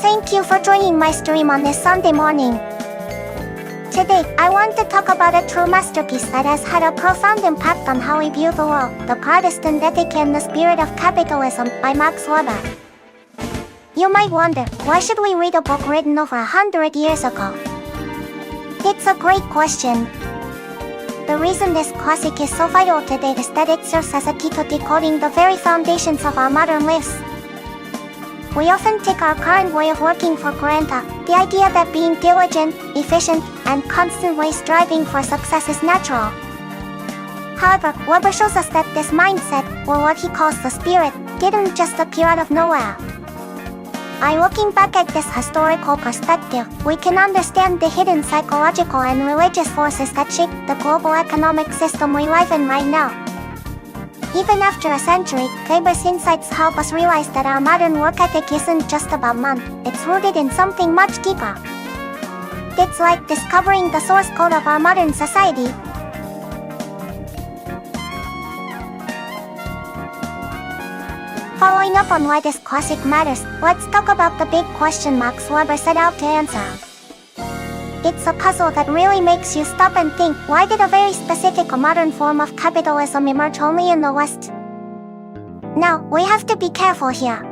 Thank you for joining my stream on this Sunday morning. Today, I want to talk about a true masterpiece that has had a profound impact on how we view the world, The Protestant Ethic and the Spirit of Capitalism by Max Weber. You might wonder, why should we read a book written over 100 years ago? It's a great question. The reason this classic is so vital today is that it serves as a key to decoding the very foundations of our modern lives. We often take our current way of working for granted, the idea that being diligent, efficient, and constantly striving for success is natural. However, Weber shows us that this mindset, or what he calls the spirit, didn't just appear out of nowhere. By looking back at this historical perspective, we can understand the hidden psychological and religious forces that shape the global economic system we live in right now. Even after a century, Weber's insights help us realize that our modern work ethic isn't just about money, it's rooted in something much deeper. It's like discovering the source code of our modern society. Following up on why this classic matters, let's talk about the big question Max Weber set out to answer. It's a puzzle that really makes you stop and think, why did a very specific modern form of capitalism emerge only in the West? Now, we have to be careful here.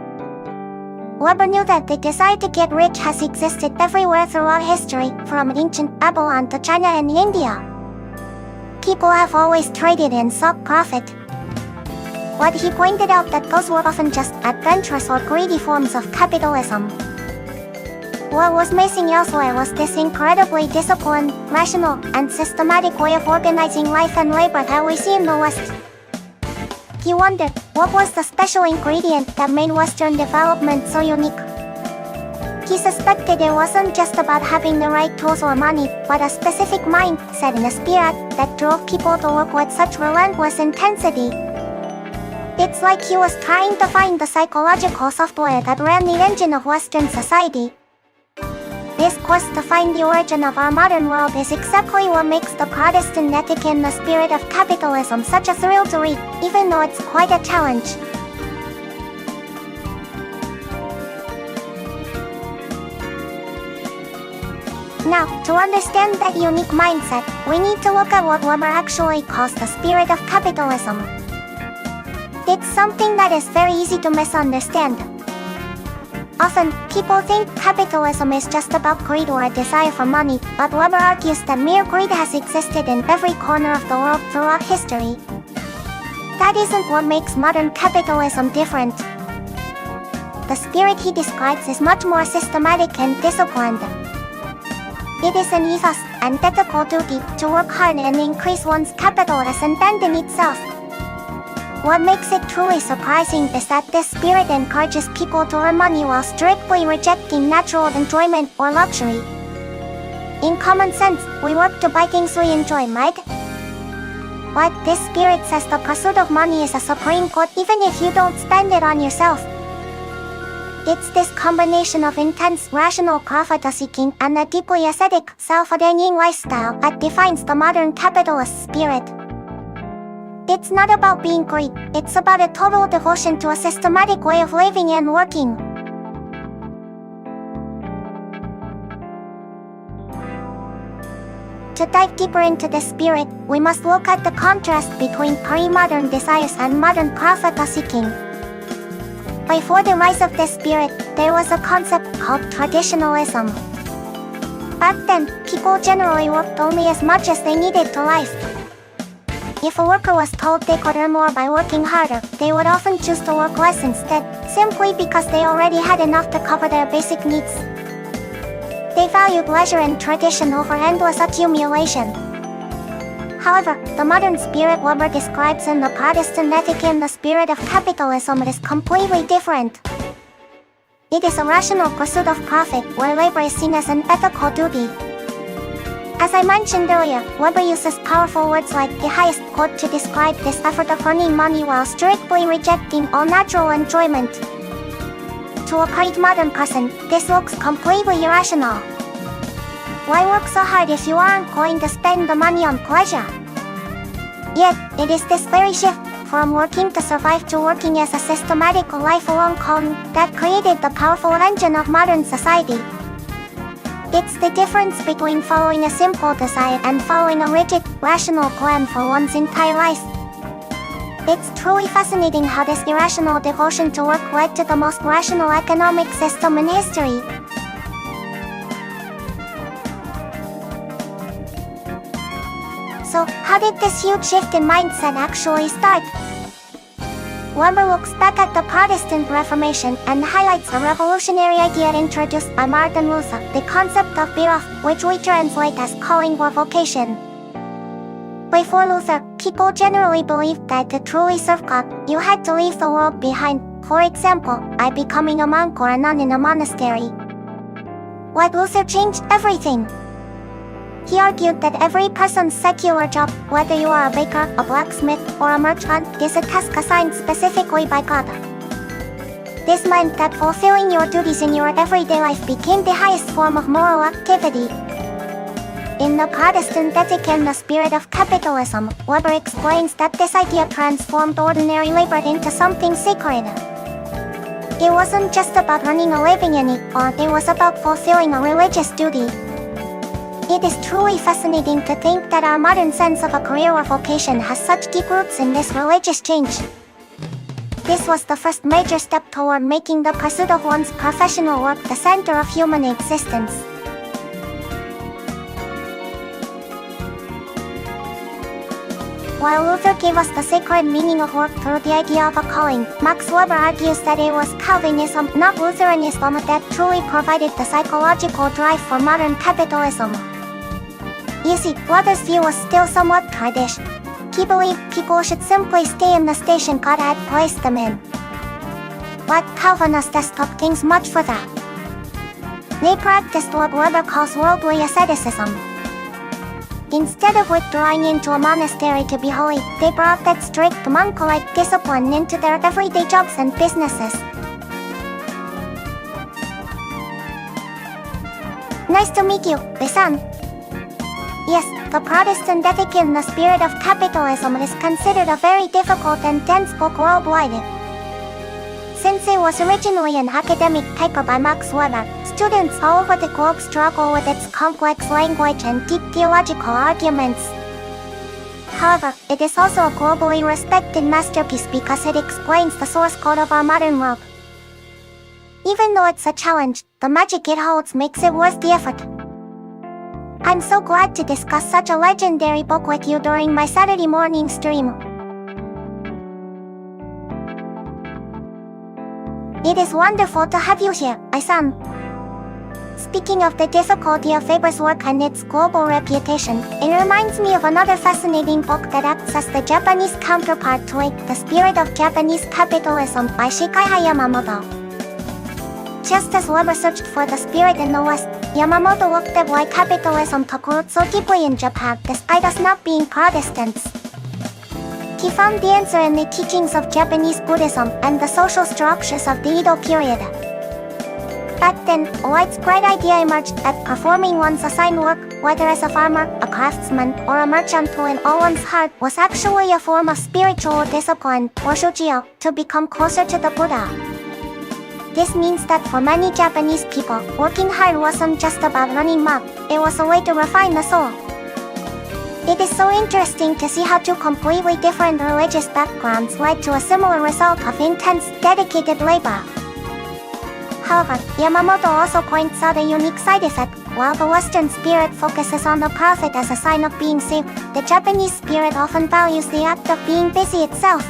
Weber knew that the desire to get rich has existed everywhere throughout history, from ancient Babylon to China and India. People have always traded and sought profit. But he pointed out that those were often just adventurous or greedy forms of capitalism. What was missing elsewhere was this incredibly disciplined, rational, and systematic way of organizing life and labor that we see in the West. He wondered, what was the special ingredient that made Western development so unique? He suspected it wasn't just about having the right tools or money, but a specific mindset and a spirit that drove people to work with such relentless intensity. It's like he was trying to find the psychological software that ran the engine of Western society. This quest to find the origin of our modern world is exactly what makes The Protestant Ethic and the Spirit of Capitalism such a thrill to read, even though it's quite a challenge. Now, to understand that unique mindset, we need to look at what Weber actually calls the spirit of capitalism. It's something that is very easy to misunderstand. Often, people think capitalism is just about greed or a desire for money, but Weber argues that mere greed has existed in every corner of the world throughout history. That isn't what makes modern capitalism different. The spirit he describes is much more systematic and disciplined. It is an ethos, an ethical duty, to work hard and increase one's capital as an end in itself. What makes it truly surprising is that this spirit encourages people to earn money while strictly rejecting natural enjoyment or luxury. In common sense, we work to buy things we enjoy, right? But this spirit says the pursuit of money is a supreme good even if you don't spend it on yourself. It's this combination of intense, rational profit-seeking and a deeply ascetic, self-denying lifestyle that defines the modern capitalist spirit. It's not about being greedy, it's about a total devotion to a systematic way of living and working. To dive deeper into the spirit, we must look at the contrast between pre-modern desires and modern profit-seeking. Before the rise of this spirit, there was a concept called traditionalism. Back then, people generally worked only as much as they needed to live. If a worker was told they could earn more by working harder, they would often choose to work less instead, simply because they already had enough to cover their basic needs. They valued leisure and tradition over endless accumulation. However, the modern spirit Weber describes in The Protestant Ethic and the Spirit of Capitalism is completely different. It is a rational pursuit of profit, where labor is seen as an ethical duty. As I mentioned earlier, Weber uses powerful words like the highest good to describe this effort of earning money while strictly rejecting all natural enjoyment. To a pre-modern person, this looks completely irrational. Why work so hard if you aren't going to spend the money on pleasure? Yet, it is this very shift from working to survive to working as a systematic lifelong calling that created the powerful engine of modern society. It's the difference between following a simple desire and following a rigid, rational plan for one's entire life. It's truly fascinating how this irrational devotion to work led to the most rational economic system in history. So, how did this huge shift in mindset actually start? Weber looks back at the Protestant Reformation and highlights a revolutionary idea introduced by Martin Luther, the concept of Beruf, which we translate as calling or vocation. Before Luther, people generally believed that to truly serve God, you had to leave the world behind, for example, by becoming a monk or a nun in a monastery. But Luther changed everything. He argued that every person's secular job, whether you are a baker, a blacksmith, or a merchant, is a task assigned specifically by God. This meant that fulfilling your duties in your everyday life became the highest form of moral activity. In the Protestant Ethic and the Spirit of Capitalism, Weber explains that this idea transformed ordinary labor into something sacred. It wasn't just about earning a living anymore, it was about fulfilling a religious duty. It is truly fascinating to think that our modern sense of a career or vocation has such deep roots in this religious change. This was the first major step toward making the pursuit of one's professional work the center of human existence. While Luther gave us the sacred meaning of work through the idea of a calling, Max Weber argues that it was Calvinism, not Lutheranism, that truly provided the psychological drive for modern capitalism. You see, Weber's view was still somewhat tradish. He believed people should simply stay in the station God had placed them in. But Calvinists took things much further. They practiced what Weber calls worldly asceticism. Instead of withdrawing into a monastery to be holy, they brought that strict monk-like discipline into their everyday jobs and businesses. Nice to meet you, Bisan. Yes, the Protestant Ethic in the Spirit of Capitalism is considered a very difficult and dense book worldwide. Since it was originally an academic paper by Max Weber, students all over the globe struggle with its complex language and deep theological arguments. However, it is also a globally respected masterpiece because it explains the source code of our modern world. Even though it's a challenge, the magic it holds makes it worth the effort. I'm so glad to discuss such a legendary book with you during my Saturday morning stream. It is wonderful to have you here, Isan. Speaking of the difficulty of Weber's work and its global reputation, it reminds me of another fascinating book that acts as the Japanese counterpart to it, The Spirit of Japanese Capitalism by Shikaiha Yamamoto. Just as Weber searched for the spirit in the West, Yamamoto looked at why capitalism took root so deeply in Japan despite us not being Protestants. He found the answer in the teachings of Japanese Buddhism and the social structures of the Edo period. Back then, a widespread idea emerged that performing one's assigned work, whether as a farmer, a craftsman, or a merchant who in all one's heart was actually a form of spiritual discipline, or shujio, to become closer to the Buddha. This means that for many Japanese people, working hard wasn't just about earning money, it was a way to refine the soul. It is so interesting to see how two completely different religious backgrounds led to a similar result of intense, dedicated labor. However, Yamamoto also points out a unique side effect. While the Western spirit focuses on the profit as a sign of being saved, the Japanese spirit often values the act of being busy itself.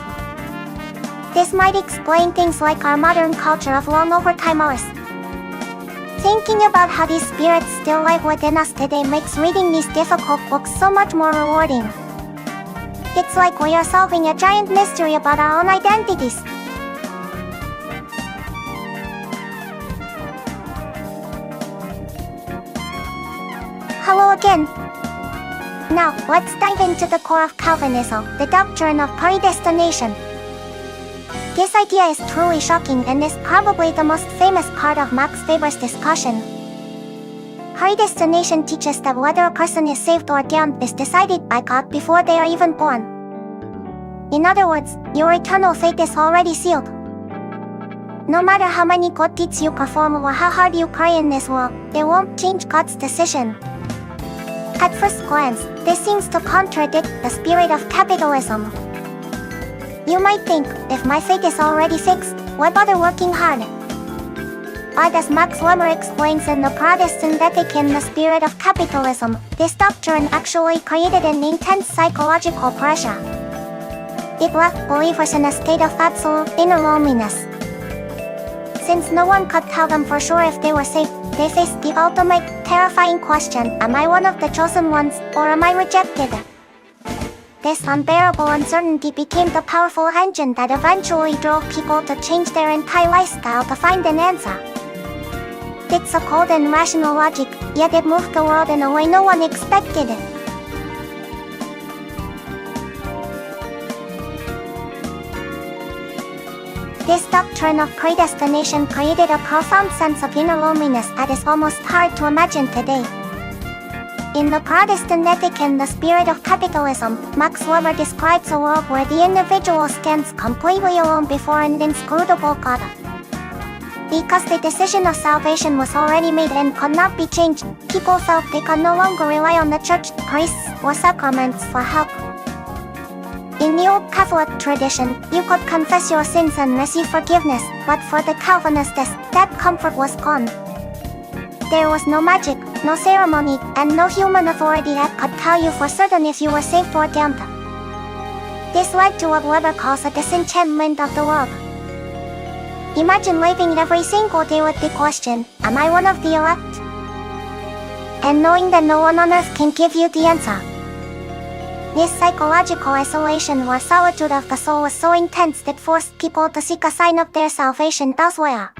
This might explain things like our modern culture of long overtime hours. Thinking about how these spirits still live within us today makes reading these difficult books so much more rewarding. It's like we are solving a giant mystery about our own identities. Hello again. Now, let's dive into the core of Calvinism, the doctrine of predestination. This idea is truly shocking and is probably the most famous part of Max Weber's discussion. Predestination teaches that whether a person is saved or damned is decided by God before they are even born. In other words, your eternal fate is already sealed. No matter how many good deeds you perform or how hard you cry in this world, it won't change God's decision. At first glance, this seems to contradict the spirit of capitalism. You might think, if my fate is already fixed, why bother working hard? But as Max Weber explains in the Protestant Ethic in the Spirit of Capitalism, this doctrine actually created an intense psychological pressure. It left believers in a state of absolute inner loneliness. Since no one could tell them for sure if they were saved, they faced the ultimate, terrifying question, am I one of the chosen ones, or am I rejected? This unbearable uncertainty became the powerful engine that eventually drove people to change their entire lifestyle to find an answer. It's a cold and rational logic, yet it moved the world in a way no one expected it. This doctrine of predestination created a profound sense of inner loneliness that is almost hard to imagine today. In the Protestant Ethic and the Spirit of Capitalism, Max Weber describes a world where the individual stands completely alone before an inscrutable God. Because the decision of salvation was already made and could not be changed, people felt they could no longer rely on the church, priests, or sacraments for help. In the old Catholic tradition, you could confess your sins and receive forgiveness, but for the Calvinists, that comfort was gone. There was no magic, no ceremony, and no human authority that could tell you for certain if you were saved or damned. This led to what Weber calls a disenchantment of the world. Imagine living every single day with the question, am I one of the elect? And knowing that no one on earth can give you the answer. This psychological isolation or solitude of the soul was so intense that forced people to seek a sign of their salvation elsewhere.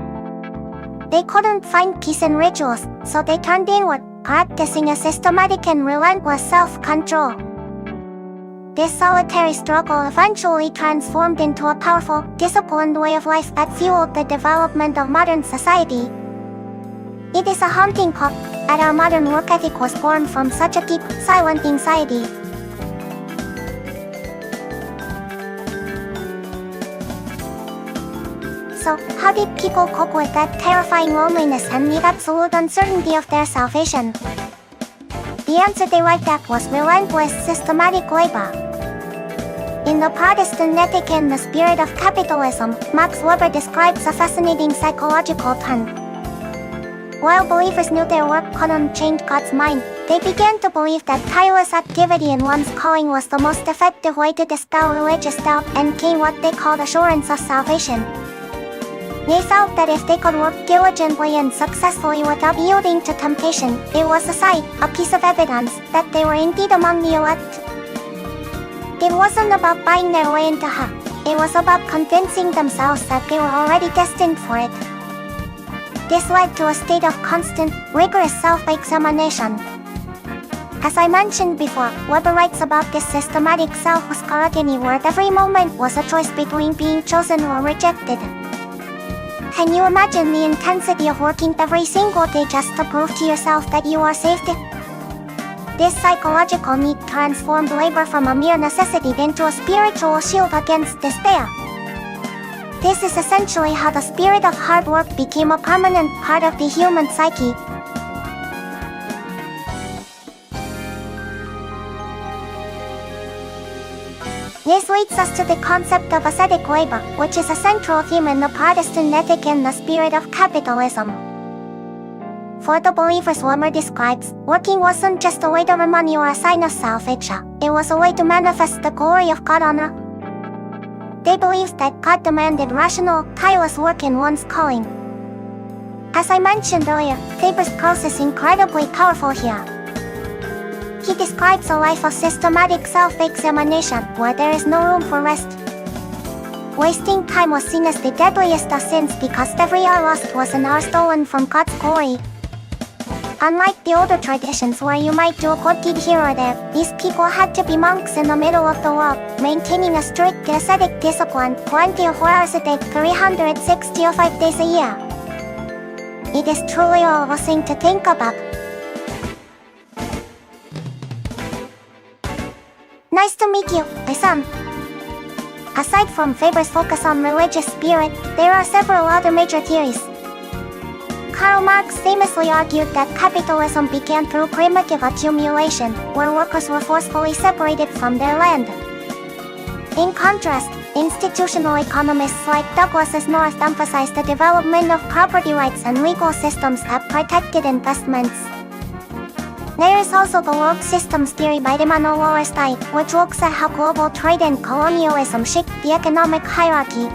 They couldn't find peace in rituals, so they turned inward, practicing a systematic and relentless self-control. This solitary struggle eventually transformed into a powerful, disciplined way of life that fueled the development of modern society. It is a haunting thought that our modern work ethic was born from such a deep, silent anxiety. So, how did people cope with that terrifying loneliness and the absolute uncertainty of their salvation? The answer they arrived at was relentless, systematic labor. In the Protestant Ethic and the Spirit of Capitalism, Max Weber describes a fascinating psychological turn. While believers knew their work couldn't change God's mind, they began to believe that tireless activity in one's calling was the most effective way to dispel religious doubt and gain what they called assurance of salvation. They felt that if they could work diligently and successfully without yielding to temptation, it was a sign, a piece of evidence, that they were indeed among the elect. It wasn't about buying their way into heaven, it was about convincing themselves that they were already destined for it. This led to a state of constant, rigorous self-examination. As I mentioned before, Weber writes about this systematic self-scrutiny where every moment was a choice between being chosen or rejected. Can you imagine the intensity of working every single day just to prove to yourself that you are saved? This psychological need transformed labor from a mere necessity into a spiritual shield against despair. This is essentially how the spirit of hard work became a permanent part of the human psyche. This leads us to the concept of ascetic labor, which is a central theme in the Protestant Ethic and the Spirit of Capitalism. For the believers Weber describes, working wasn't just a way to earn money or a sign of salvation, it was a way to manifest the glory of God on earth. They believed that God demanded rational, tireless work in one's calling. As I mentioned earlier, Weber's prose is incredibly powerful here. He describes a life of systematic self-examination, where there is no room for rest. Wasting time was seen as the deadliest of sins because every hour lost was an hour stolen from God's glory. Unlike the older traditions where you might do a good deed here or there, these people had to be monks in the middle of the world, maintaining a strict ascetic discipline, 24 hours a day, 365 days a year. It is truly a thing to think about. Nice to meet you, my son. Aside from Weber's focus on religious spirit, there are several other major theories. Karl Marx famously argued that capitalism began through primitive accumulation, where workers were forcefully separated from their land. In contrast, institutional economists like Douglas S. North emphasize the development of property rights and legal systems that protected investments. There is also the world systems theory by Immanuel Wallerstein, which looks at how global trade and colonialism shaped the economic hierarchy.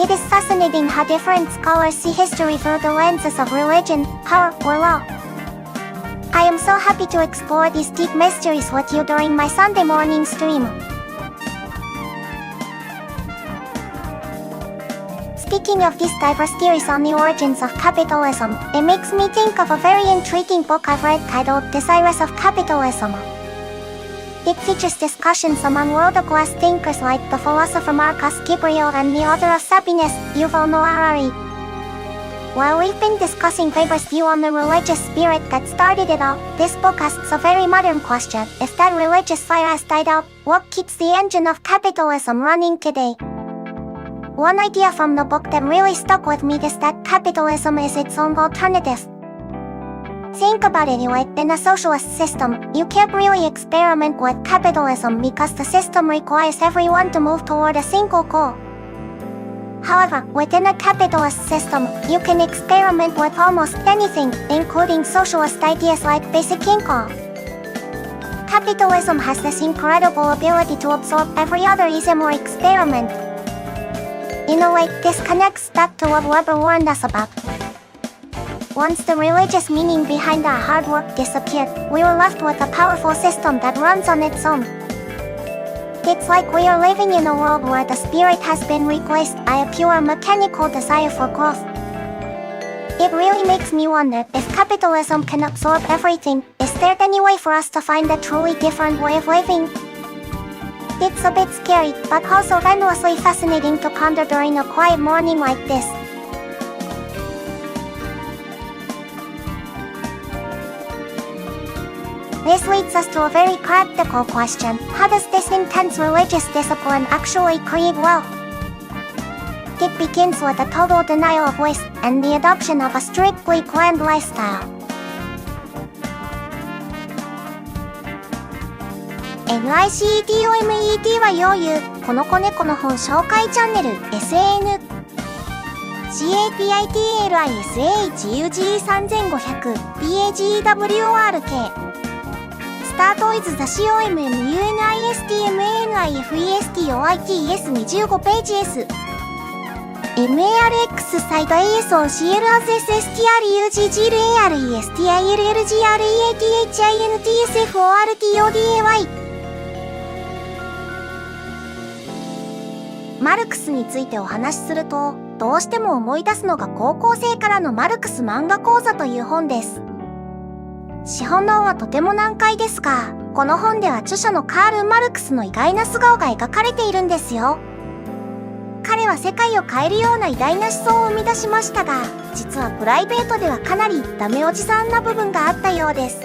It is fascinating how different scholars see history through the lenses of religion, power, or law. I am so happy to explore these deep mysteries with you during my Sunday morning stream. Speaking of these diverse theories on the origins of capitalism, it makes me think of a very intriguing book I've read titled Desirous of Capitalism. It features discussions among world-class thinkers like the philosopher Marcus Gabriel and the author of Sapiens, Yuval Noah Harari. While we've been discussing Weber's view on the religious spirit that started it all, this book asks a very modern question. If that religious fire has died out, what keeps the engine of capitalism running today? One idea from the book that really stuck with me is that capitalism is its own alternative. Think about it, in a socialist system, you can't really experiment with capitalism because the system requires everyone to move toward a single goal. However, within a capitalist system, you can experiment with almost anything, including socialist ideas like basic income. Capitalism has this incredible ability to absorb every other ism or experiment. In a way, this connects back to what Weber warned us about. Once the religious meaning behind our hard work disappeared, we were left with a powerful system that runs on its own. It's like we are living in a world where the spirit has been replaced by a pure mechanical desire for growth. It really makes me wonder, if capitalism can absorb everything, is there any way for us to find a truly different way of living? It's a bit scary, but also endlessly fascinating to ponder during a quiet morning like this. This leads us to a very practical question. How does this intense religious discipline actually create wealth? It begins with a total denial of waste and the adoption of a strictly planned lifestyle. NICTOMET はよう言う、この子猫の本紹介チャンネル SN CAPITLISHUG3500 PAGEWRK スタートイズザ COMMUNISTMANIFESTOITS25 ページ S MARX サイド ASOCLRSSTREUGGREATHINTSFORTODAY マルクスについてお話しすると、どうしても思い出すのが高校生からのマルクス漫画講座という本です。資本論はとても難解ですが、この本では著者のカール・マルクスの意外な素顔が描かれているんですよ。彼は世界を変えるような偉大な思想を生み出しましたが、実はプライベートではかなりダメおじさんな部分があったようです。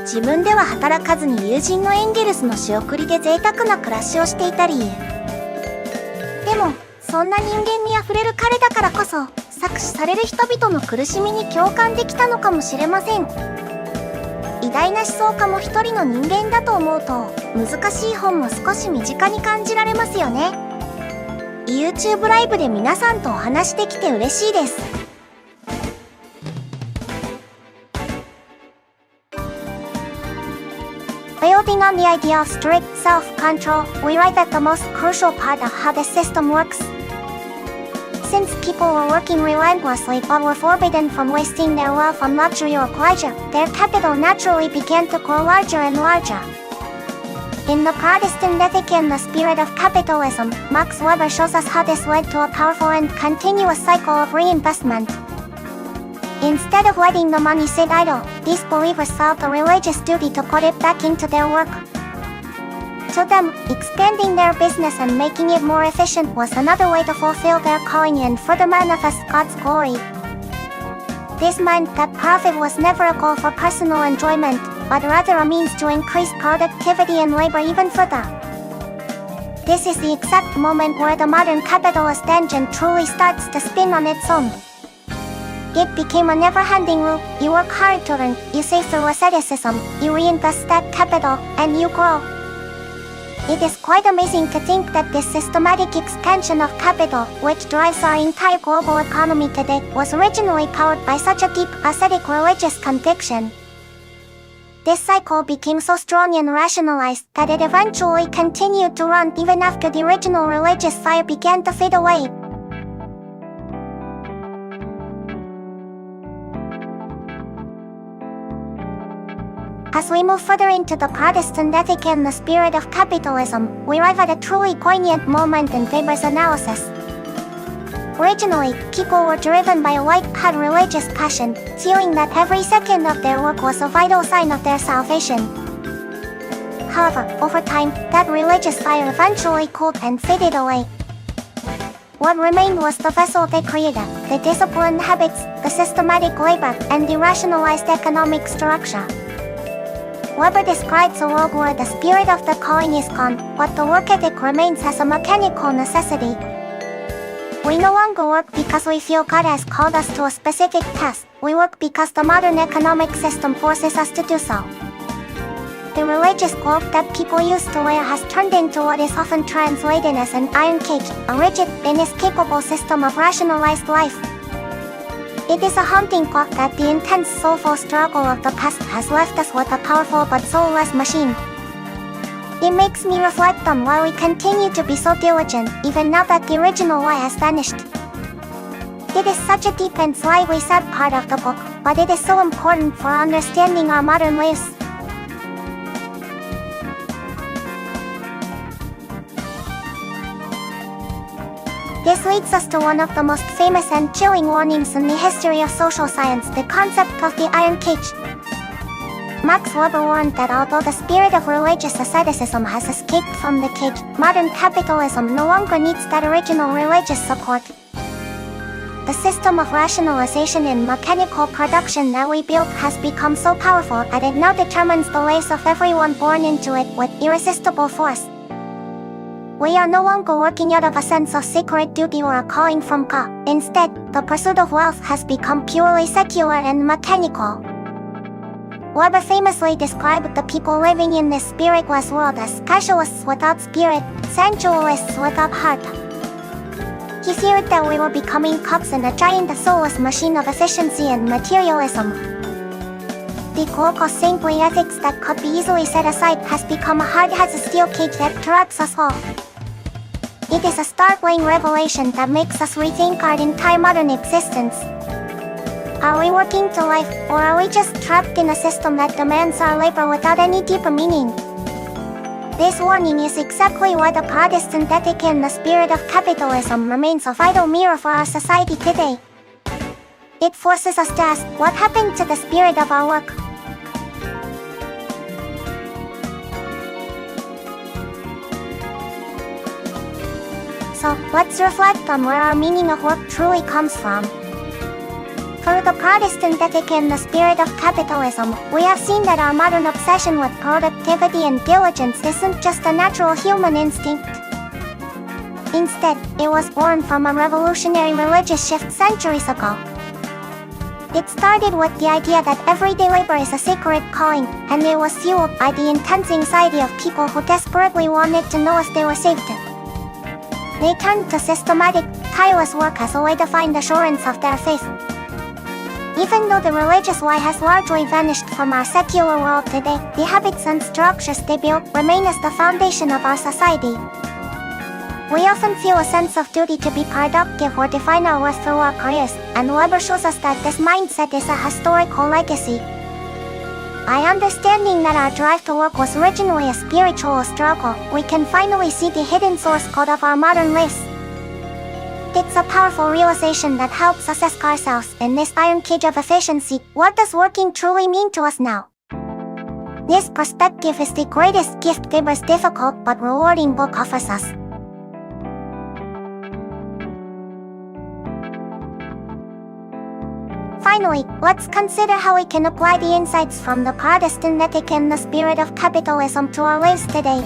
自分では働かずに友人のエンゲルスの仕送りで贅沢な暮らしをしていたり、でも、そんな人間味あふれる彼だからこそ、搾取される人々の苦しみに共感できたのかもしれません。偉大な思想家も一人の人間だと思うと、難しい本も少し身近に感じられますよね。YouTube ライブで皆さんとお話できて嬉しいです。Building on the idea of strict self-control, we write that the most crucial part of how this system works. Since people were working relentlessly but were forbidden from wasting their wealth on luxury or pleasure, their capital naturally began to grow larger and larger. In the Protestant Ethic and the Spirit of Capitalism, Max Weber shows us how this led to a powerful and continuous cycle of reinvestment. Instead of letting the money sit idle, these believers felt a religious duty to put it back into their work. To them, expanding their business and making it more efficient was another way to fulfill their calling and further manifest God's glory. This meant that profit was never a goal for personal enjoyment, but rather a means to increase productivity and labor even further. This is the exact moment where the modern capitalist engine truly starts to spin on its own. It became a never-ending loop. You work hard to earn, you save through asceticism, you reinvest that capital, and you grow. It is quite amazing to think that this systematic expansion of capital, which drives our entire global economy today, was originally powered by such a deep, ascetic religious conviction. This cycle became so strong and rationalized that it eventually continued to run even after the original religious fire began to fade away. As we move further into the Protestant ethic and the spirit of capitalism, we arrive at a truly poignant moment in Weber's analysis. Originally, people were driven by a white-hot religious passion, feeling that every second of their work was a vital sign of their salvation. However, over time, that religious fire eventually cooled and faded away. What remained was the vessel they created, the disciplined habits, the systematic labor, and the rationalized economic structure. Weber describes a world where the spirit of the calling is gone, but the work ethic remains as a mechanical necessity. We no longer work because we feel God has called us to a specific task. We work because the modern economic system forces us to do so. The religious cloak that people used to wear has turned into what is often translated as an iron cage, a rigid, inescapable system of rationalized life. It is a haunting clock that the intense soulful struggle of the past has left us with a powerful but soulless machine. It makes me reflect on why we continue to be so diligent, even now that the original why has vanished. It is such a deep and slightly sad part of the book, but it is so important for understanding our modern lives. This leads us to one of the most famous and chilling warnings in the history of social science, the concept of the iron cage. Max Weber warned that although the spirit of religious asceticism has escaped from the cage, modern capitalism no longer needs that original religious support. The system of rationalization and mechanical production that we built has become so powerful that it now determines the lives of everyone born into it with irresistible force. We are no longer working out of a sense of sacred duty or a calling from God. Instead, the pursuit of wealth has become purely secular and mechanical. Weber famously described the people living in this spiritless world as casualists without spirit, sensualists without heart. He feared that we were becoming cogs in a giant soulless machine of efficiency and materialism. The cloak of saintly ethics that could be easily set aside has become a hard as a steel cage that traps us all. It is a startling revelation that makes us rethink our entire modern existence. Are we working to life, or are we just trapped in a system that demands our labor without any deeper meaning? This warning is exactly why the Protestant ethic and the spirit of capitalism remains a vital mirror for our society today. It forces us to ask, what happened to the spirit of our work? So, let's reflect on where our meaning of work truly comes from. Through the Protestant ethic and the spirit of capitalism, we have seen that our modern obsession with productivity and diligence isn't just a natural human instinct. Instead, it was born from a revolutionary religious shift centuries ago. It started with the idea that everyday labor is a sacred calling, and it was fueled by the intense anxiety of people who desperately wanted to know if they were saved. They turned to systematic, tireless work as a way to find assurance of their faith. Even though the religious why has largely vanished from our secular world today, the habits and structures they built remain as the foundation of our society. We often feel a sense of duty to be productive or define our worth through our careers, and Weber shows us that this mindset is a historical legacy. By understanding that our drive to work was originally a spiritual struggle, we can finally see the hidden source code of our modern lives. It's a powerful realization that helps us ask ourselves, in this iron cage of efficiency, what does working truly mean to us now? This perspective is the greatest gift Weber's difficult but rewarding book offers us. Finally, let's consider how we can apply the insights from the Protestant ethic and the spirit of capitalism to our lives today.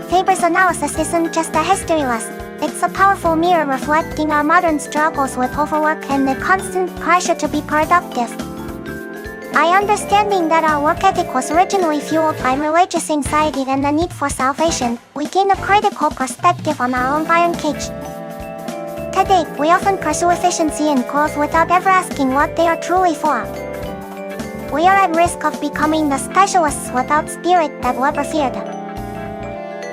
Faber's analysis isn't just a history lesson, it's a powerful mirror reflecting our modern struggles with overwork and the constant pressure to be productive. By understanding that our work ethic was originally fueled by religious anxiety and the need for salvation, we gain a critical perspective on our own iron cage. Today, we often pursue efficiency and growth without ever asking what they are truly for. We are at risk of becoming the specialists without spirit that Weber feared.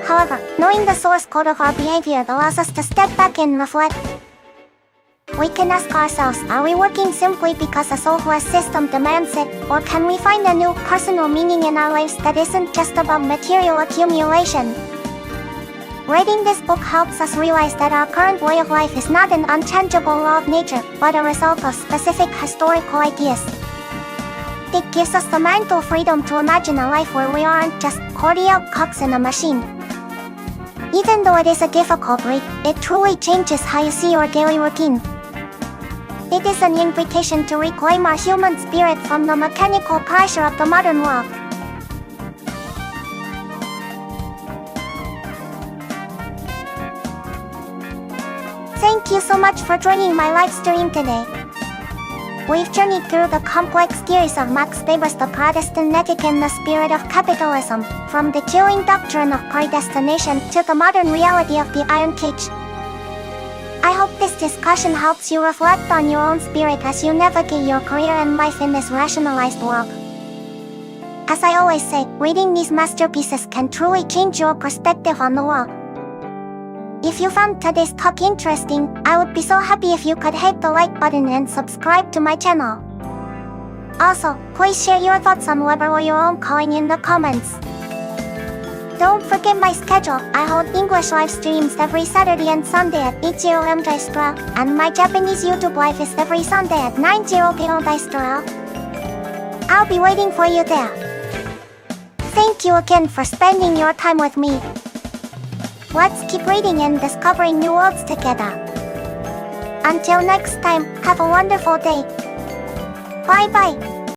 However, knowing the source code of our behavior allows us to step back and reflect. We can ask ourselves, are we working simply because a soulless system demands it, or can we find a new personal meaning in our lives that isn't just about material accumulation? Reading this book helps us realize that our current way of life is not an unchangeable law of nature, but a result of specific historical ideas. It gives us the mental freedom to imagine a life where we aren't just cordial cogs in a machine. Even though it is a difficult read, it truly changes how you see your daily routine. It is an invitation to reclaim our human spirit from the mechanical pressure of the modern world. Thank you so much for joining my live stream today. We've journeyed through the complex theories of Max Weber's The Protestant Ethic and the Spirit of Capitalism, from the chilling doctrine of predestination to the modern reality of the iron cage. I hope this discussion helps you reflect on your own spirit as you navigate your career and life in this rationalized world. As I always say, reading these masterpieces can truly change your perspective on the world. If you found today's talk interesting, I would be so happy if you could hit the like button and subscribe to my channel. Also, please share your thoughts on Weber or your own calling in the comments. Don't forget my schedule. I hold English live streams every Saturday and Sunday at 80 am Daistral, and my Japanese YouTube live is every Sunday at 90 pm Daistral. I'll be waiting for you there. Thank you again for spending your time with me. Let's keep reading and discovering new worlds together. Until next time, have a wonderful day. Bye bye.